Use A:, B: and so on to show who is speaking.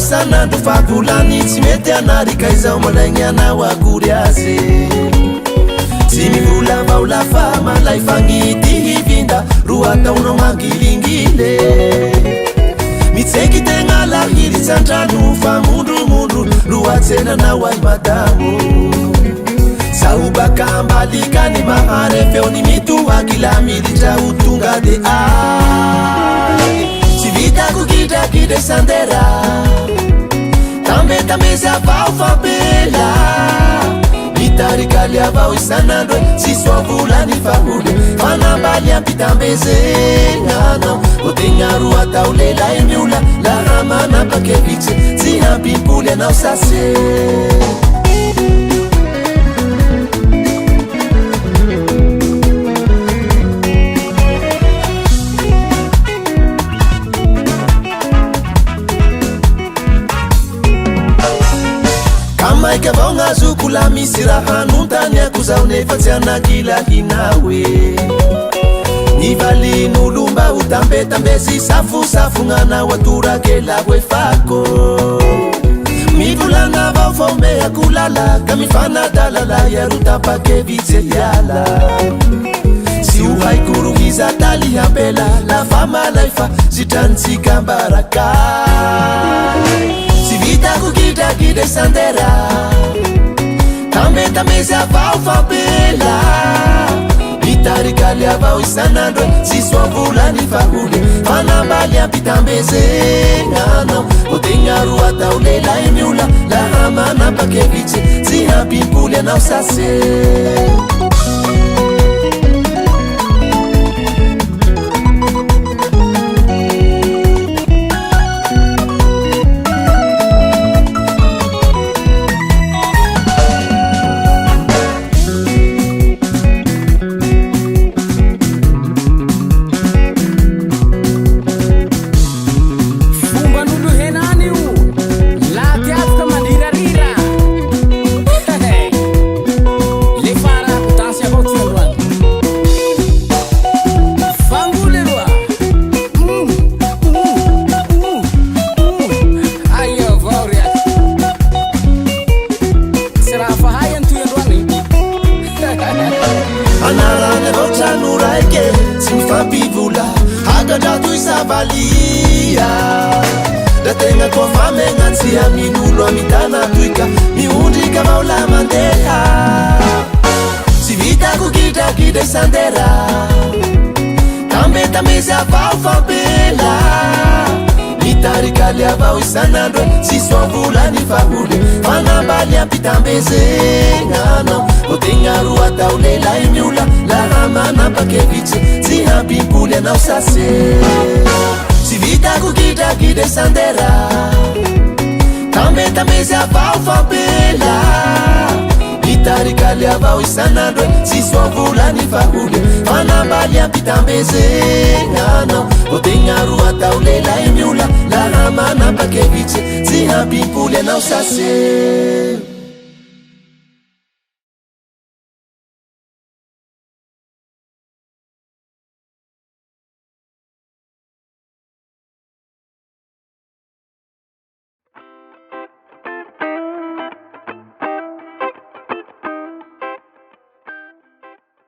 A: isanandro favolany tsy mety anarika izao malaigny anao akory azy tsy mivola vaola fa malay fagnity hivinda roa ataonao mangilingile mitseky tegna lahiry tsandrano fa mondromondro roa tsenanao ay madamo saobaka ambalikany mahare feony mitohakila militra ho tonga de tsy vitako gidrakidre sandera tambetameza avao fampela mitarikaly avao isanandro tsy soavolany fahole fanambaly ampitambezegnanao otegna roa atao lelay miola laha manapakevitsy tsy hampimpoly anao sase maika avao gnazoko la misy raha anontany ako zao nefa tsy anakilahina hoe nivalin'olo mba ho tambetambesy safosafo gnanao atorakela hoe fako mivolagna avao fao mehako lala ka mifanadalala iaro tapakevitse hiala sy ho haikorohiza taly hampela lafa malay fa sitranytsika mbarakay vitako gidrakidre sandera tambetameze avao fampela mitarikaly avao isanandro tsy soavolany fahole fanambaly ampitambezegnanao otegna roa atao lelay miola laha manapakevitsy tsy hampimpoly anao sase anarane avao trano raike tsy mifampivola agadrato isavalia da tegna kofa megna tsy amin'olo amitana toika miondrika avao la mandeha tsy vitako gidrakidre sandera tambetameze avao fampela mitarikaly avao isanandro tsy soavolany fahole fanambaly ampitambezegnanao otegna roa atao lelay miola laha manapakevitsy tsy hampimpoly anao sase tsy vitako gidrakidre sandera tambetameze avao fampela mitarikaly avao isanandro tsy soavolany fahole fanambaly ampitambezegnanao otegna roa atao lelay miola laha manapakevitsy tsy hampimpoly anao sase